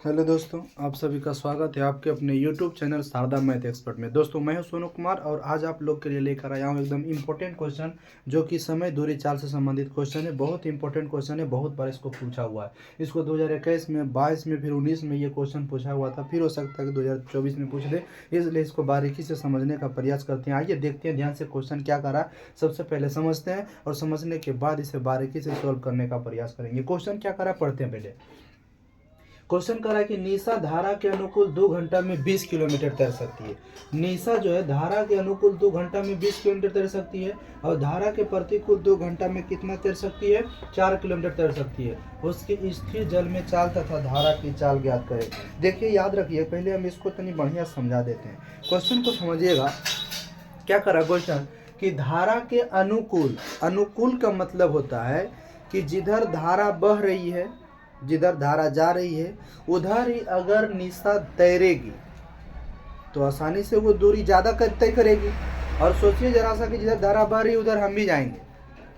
Hello दोस्तों, आप सभी का स्वागत है आपके अपने YouTube channel Sharda math expert में। दोस्तों मैं हूं सोनू कुमार और आज आप लोग के लिए लेकर आया हूं एकदम इम्पोर्टेंट क्वेश्चन, जो कि समय दूरी चाल से संबंधित क्वेश्चन है। बहुत इंपॉर्टेंट क्वेश्चन है, बहुत बार इसको पूछा हुआ है। इसको 2021 में, 22 में, फिर 19 में ये क्वेश्चन पूछा हुआ था। फिर हो सकता है कि 2024 में पूछ दे, इसलिए इसको बारीकी से समझने का प्रयास करते हैं। आइए देखते हैं ध्यान से क्वेश्चन क्या कर रहा है। सबसे पहले समझते हैं और समझने के बाद इसे बारीकी से सॉल्व करने का प्रयास करेंगे। क्वेश्चन क्या कर रहा है, पढ़ते हैं पहले। क्वेश्चन कर रहा है कि निशा धारा के अनुकूल 2 घंटा में 20 किलोमीटर तैर सकती है। निशा जो है धारा के अनुकूल 2 घंटा में 20 किलोमीटर तैर सकती है और धारा के प्रतिकूल 2 घंटा में कितना तैर सकती है, 4 किलोमीटर तैर सकती है। उसकी स्थिर जल में चाल तथा धारा की चाल ज्ञात करें। देखिए याद रखिए, पहले हम इसको तनी बढ़िया समझा देते हैं। क्वेश्चन को समझिएगा। क्या करा क्वेश्चन कि धारा के अनुकूल, अनुकूल का मतलब होता है कि जिधर धारा बह रही है, जिधर धारा जा रही है, उधर ही अगर निशा तैरेगी तो आसानी से वो दूरी ज़्यादा तय करेगी। और सोचिए जरा सा कि जिधर धारा बह रही है उधर हम भी जाएंगे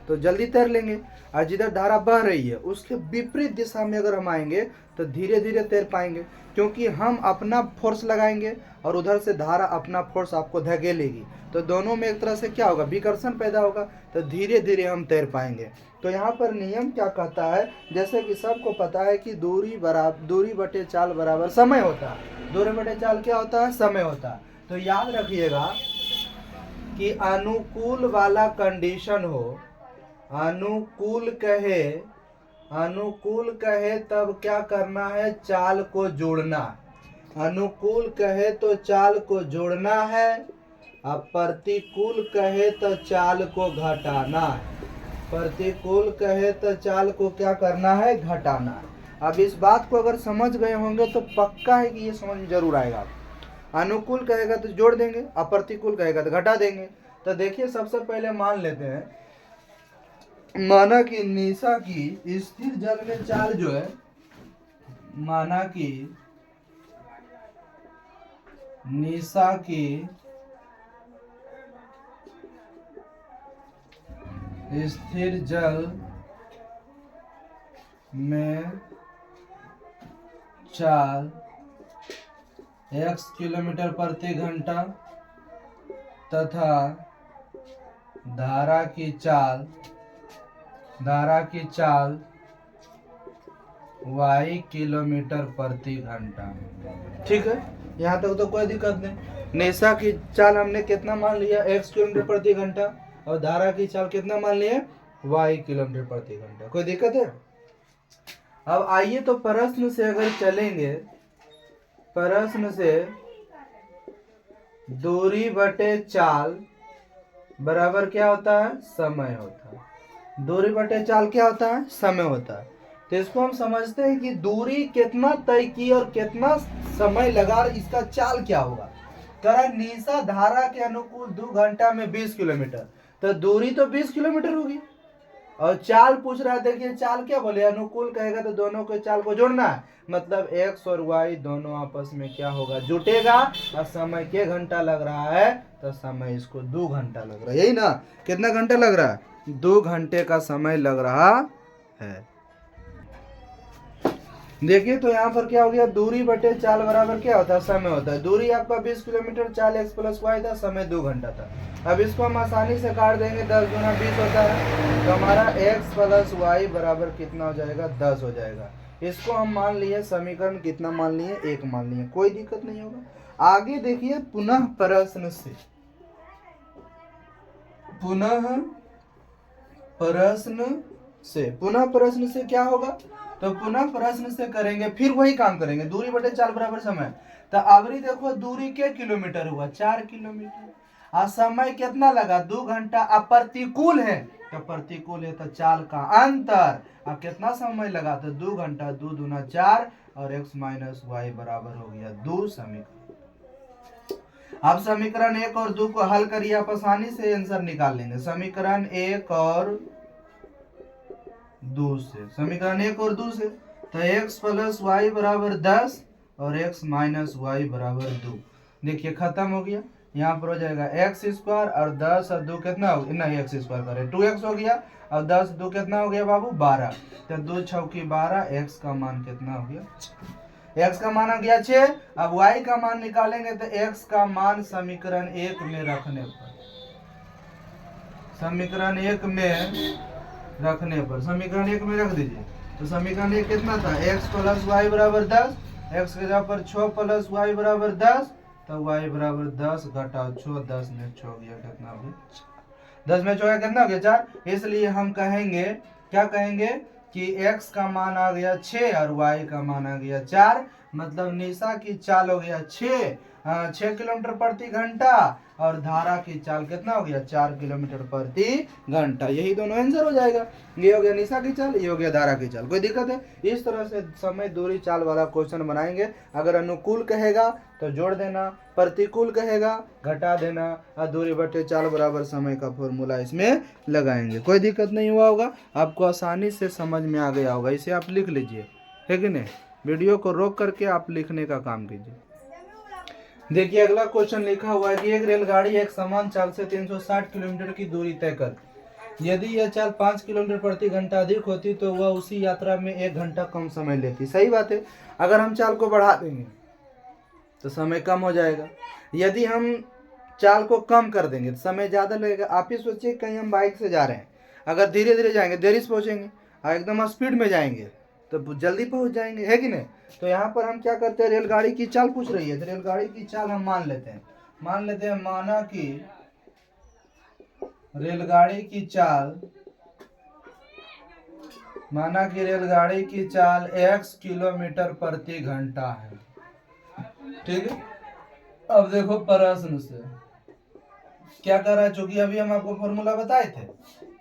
तो जल्दी तैर लेंगे, और जिधर धारा बह रही है उसके विपरीत दिशा में अगर हम आएंगे तो धीरे धीरे तैर पाएंगे, क्योंकि हम अपना फोर्स लगाएंगे और उधर से धारा अपना फोर्स आपको धकेलेगी। तो दोनों में एक तरह से क्या होगा, विकर्षण पैदा होगा, तो धीरे धीरे हम तैर पाएंगे। तो यहाँ पर नियम क्या कहता है, जैसे कि सबको पता है कि दूरी बटे चाल बराबर समय होता है। दूरी बटे चाल क्या होता है, समय होता है। तो याद रखिएगा कि अनुकूल वाला कंडीशन हो, अनुकूल कहे तब क्या करना है, चाल को जोड़ना। अनुकूल कहे तो चाल को जोड़ना है, अब प्रतिकूल कहे तो चाल को घटाना है। प्रतिकूल कहे तो चाल को क्या करना है, घटाना है। अब इस बात को अगर समझ गए होंगे तो पक्का है कि ये समझ में जरूर आएगा। अनुकूल कहेगा तो जोड़ देंगे, अप्रतिकूल कहेगा तो घटा देंगे। तो देखिए सबसे पहले मान लेते हैं, माना कि निशा की स्थिर जल में चाल जो है, माना कि निशा की स्थिर जल में चाल x किलोमीटर प्रति घंटा तथा धारा की चाल y किलोमीटर प्रति घंटा। ठीक है, यहाँ तक तो कोई दिक्कत नहीं। निशा की चाल हमने कितना मान लिया, x किलोमीटर प्रति घंटा, और धारा की चाल कितना मान लिया, y किलोमीटर प्रति घंटा। कोई दिक्कत है? अब आइए तो प्रश्न से अगर चलेंगे, प्रश्न से दूरी बटे चाल बराबर क्या होता है, समय होता है। दूरी बटे चाल क्या होता है, समय होता है। तो इसको हम समझते हैं कि दूरी कितना तय की और कितना समय लगा, इसका चाल क्या होगा। करा निशा धारा के अनुकूल 2 घंटा में 20 किलोमीटर, तो दूरी तो 20 किलोमीटर होगी। और चाल पूछ रहा है, देखिए चाल क्या बोले, अनुकूल कहेगा तो दोनों के चाल को जोड़ना है, मतलब x और y दोनों आपस में क्या होगा, जुटेगा। और समय के घंटा लग रहा है तो समय इसको 2 घंटा लग रहा है, यही ना। कितना घंटा लग रहा है, 2 घंटे का समय लग रहा है। देखिए तो यहाँ पर क्या हो गया, दूरी बटे चाल बराबर क्या होता है, समय होता है। दूरी आपका 20 किलोमीटर, चाल x प्लस y था, समय 2 घंटा था। अब इसको हम आसानी से काट देंगे, 10 गुना 20 होता है, तो हमारा x प्लस y बराबर कितना हो जाएगा, 10 हो जाएगा। इसको हम मान लिए समीकरण कितना मान लिए, 1 मान लिए, कोई दिक्कत नहीं होगा। आगे देखिए पुनः प्रश्न से क्या होगा, तो पुनः प्रश्न से करेंगे, फिर वही काम करेंगे, दूरी बटे चाल बराबर समय। तो अबरी देखो दूरी के किलोमीटर हुआ, 4 किलोमीटर, और समय कितना लगा, 2 घंटा। अब प्रतिकूल है तो प्रतिकूल है तो चाल का अंतर, अब कितना समय लगा, तो 2 घंटा, 2 दूना 4, और x माइनस वाई बराबर हो गया 2 समीकरण। अब समीकरण 1 और 2 को हल करिए, आप आसानी से आंसर निकाल लेंगे। समीकरण 1 और 2 से, समीकरण 1 और 2 से, तो x प्लस वाई बराबर 10 और x माइनस वाई बराबर 2। देखिए खत्म हो गया, यहाँ पर हो जाएगा एक्स स्क्वायर और 10 और 2 कितना हो गया, नहीं एक्स स्क्वायर करें 2x हो गया, और 10 2 कितना हो गया बाबू, 12। तो 2 चौकी 12, x का मान कितना हो गया। x का मान आ गया 6। अब y का मान निकालेंगे तो x का मान समीकरण 1 में रखने पर, समीकरण 1 में रखने पर, समीकरण 1 में रख दीजिए। तो समीकरण 1 कितना था, x प्लस वाई बराबर 10, x के जगह पर 6 प्लस वाई बराबर 10, तो y बराबर 10 घटाओ 6, 10 में 6 हो गया कितना हो गया 10 में 6 कितना हो गया 4। इसलिए हम कहेंगे, क्या कहेंगे कि x का मान आ गया 6 और y का मान आ गया 4, मतलब निशा की चाल हो गया 6 किलोमीटर प्रति घंटा और धारा की चाल कितना हो गया 4 किलोमीटर प्रति घंटा। यही दोनों आंसर हो जाएगा। ये हो गया निशा की चाल, ये हो गया धारा की चाल। कोई दिक्कत है? इस तरह से समय दूरी चाल वाला क्वेश्चन बनाएंगे। अगर अनुकूल कहेगा तो जोड़ देना, प्रतिकूल कहेगा घटा देना, और दूरी बटे चाल बराबर समय का फॉर्मूला इसमें लगाएंगे। कोई दिक्कत नहीं हुआ होगा, आपको आसानी से समझ में आ गया होगा। इसे आप लिख लीजिए, है कि नहीं। वीडियो को रोक करके आप लिखने का काम कीजिए। देखिए अगला क्वेश्चन लिखा हुआ है कि एक रेलगाड़ी एक समान चाल से 360 किलोमीटर की दूरी तय कर, यदि यह चाल 5 किलोमीटर प्रति घंटा अधिक होती तो वह उसी यात्रा में 1 घंटा कम समय लेती। सही बात है, अगर हम चाल को बढ़ा देंगे तो समय कम हो जाएगा, यदि हम चाल को कम कर देंगे तो समय ज़्यादा लगेगा। आप ही सोचिए कहीं हम बाइक से जा रहे हैं, अगर धीरे धीरे जाएंगे देरी से पहुँचेंगे, और एकदम स्पीड में जाएंगे तो जल्दी पहुँच जाएंगे, है कि नहीं। तो यहाँ पर हम क्या करते हैं, रेलगाड़ी की चाल पूछ रही है तो रेलगाड़ी की चाल हम मान लेते हैं, माना कि रेलगाड़ी की चाल x किलोमीटर प्रति घंटा है। ठीक है, अब देखो प्रश्न से क्या कर रहा है, चूंकि अभी हम आपको फॉर्मूला बताए थे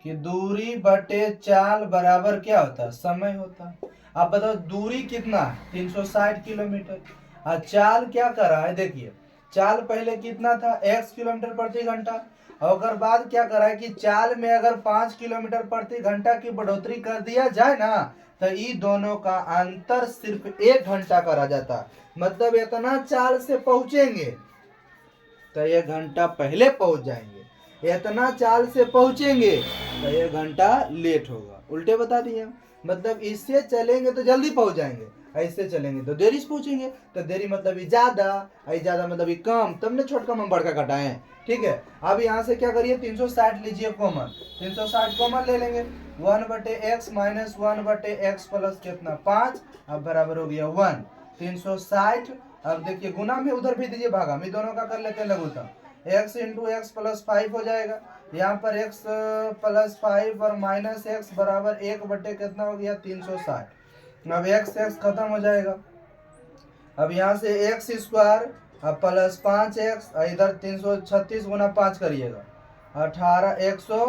कि दूरी बटे चाल बराबर क्या होता है, समय होता है। आप बताओ दूरी कितना है, 360 किलोमीटर, और चाल क्या कर रहा है, देखिए चाल पहले कितना था, x किलोमीटर प्रति घंटा, और बाद क्या कर रहा है कि चाल में अगर 5 किलोमीटर प्रति घंटा की बढ़ोतरी कर दिया जाए ना तो ये दोनों का अंतर सिर्फ 1 घंटा का रह जाता। मतलब इतना चाल से पहुंचेंगे तो 1 घंटा पहले पहुंच जाएंगे, इतना चाल से पहुंचेंगे तो 1 घंटा लेट होगा। उल्टे बता दिए, मतलब इससे चलेंगे तो जल्दी पहुंच जाएंगे, ऐसे चलेंगे तो देरी से पहुंचेंगे। तो देरी मतलब ज्यादा मतलब कम, तब ने छोटका हम बड़का घटाए। ठीक है, अब यहाँ से क्या करिए 360 लीजिए कॉमन, 360 कॉमन ले लेंगे, 1/x माइनस 1/x प्लस कितना 5, अब बराबर हो गया 1 360। अब देखिए गुना में उधर भी दीजिए भागा में, दोनों का कर लेते हैं लघुत्तम, x इंटू एक्स प्लस 5 हो जाएगा। यहाँ पर x प्लस 5 और माइनस x बराबर 1 बटे कितना हो गया 360। अब x खत्म हो जाएगा। अब यहाँ से x स्क्वायर अब प्लस 5x, इधर 336 गुना 5 करिएगा 18 100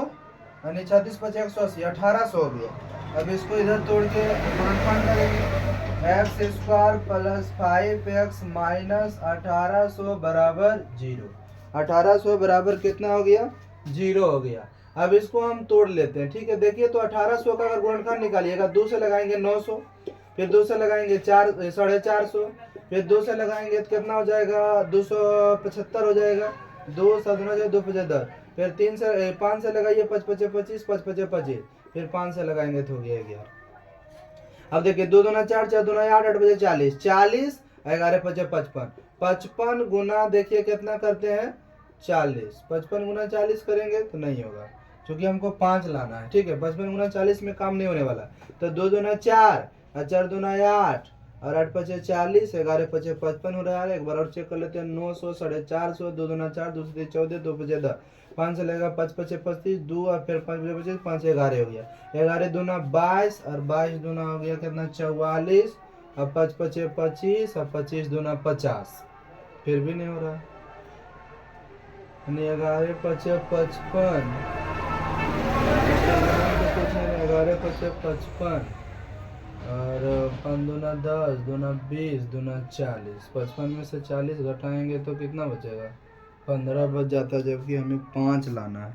यानी 36 5 180 1800 हो गया। अब इसको इधर तोड़ के गुणनफल करेंगे, x square plus 5x minus 1800 बराबर 0। 1800 बराबर कितना हो गया 0 हो गया। अब इसको हम तोड़ लेते हैं। ठीक है, देखिए तो 1800 का अगर गुणनफल निकालिएगा, 2 से लगाएंगे 900, फिर 2 से लगाएंगे 450, फिर 2 से लगाएंगे तो कितना हो जाएगा 275 हो जाएगा, 2 7 2 5 10, फिर 3 से 5 से लगाइए 5 5 25 5 5 25, फिर 5 से लगाएंगे तो हो गया 11। अब देखिए 2 दूना 4 4 दूना 8 8 बजे 40 40 11 5 55 55 गुना देखिए कितना करते हैं 40, 55 गुना 40 करेंगे तो नहीं होगा क्योंकि हमको 5 लाना है। ठीक है, 55 गुना 40 में काम नहीं होने वाला, तो 2 दूना 4 और 4 दूना 8 और 8 5 40 11 5 55 हो रहा है। एक बार और चेक कर लेते हैं, 900 450, 2 दूना 4 2 से 14 2 5 10, 5 से लगेगा 5 5 35 2 और फिर 5 25 5 11 हो गया, 11 दूना 22 और 22 दूना हो गया कितना 44 और 5 5 25 और 25 दूना 50, फिर भी नहीं हो रहा, 11 5 55 11 5 55 और 5 दूना 10 दूना 20 दूना 40, 55 में से 40 घटाएंगे तो कितना बचेगा 15 बच जाता है, जबकि हमें 5 लाना है।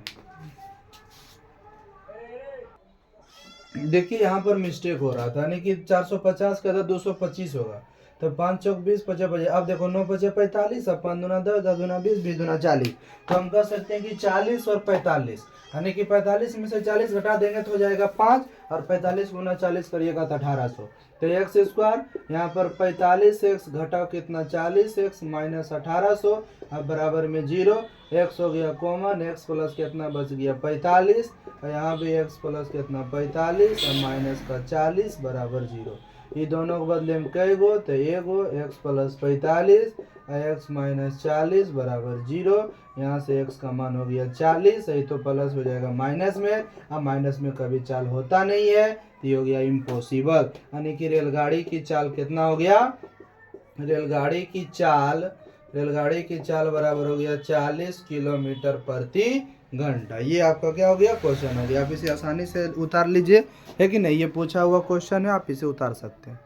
देखिए यहाँ पर मिस्टेक हो रहा था, यानी कि 450 का था 225 होगा, तो 5 चौक 20, 5 बजे। अब देखो 9 5 45, अब 5 दूना 10, 10 दूना 20, 20 दूना 40। तो हम कह सकते हैं कि 40 और 45, यानी कि 45 में से 40 घटा देंगे तो हो जाएगा 5, और 45 गुना 40 करिएगा तो 1800। तो एक्स स्क्वायर, यहाँ पर 45x घटाओ कितना 40x माइनस 1800, अब बराबर में 0, x हो गया कॉमन, x प्लस कितना बच गया 45, और यहाँ भी x प्लस कितना 45 और माइनस का 40 बराबर 0। ये दोनों के बदले में कई गो, तो एगो x प्लस 45 और x माइनस 40 बराबर 0। यहाँ से x का मान हो गया 40, यही तो प्लस हो जाएगा माइनस में, अब माइनस में कभी चाल होता नहीं है, तो ये हो गया इम्पॉसिबल। यानी कि रेलगाड़ी की चाल कितना हो गया, रेलगाड़ी की चाल बराबर हो गया 40 किलोमीटर प्रति घंटा। ये आपका क्या हो गया, क्वेश्चन हो गया। आप इसे आसानी से उतार लीजिए, है कि नहीं, ये पूछा हुआ क्वेश्चन है, आप इसे उतार सकते हैं।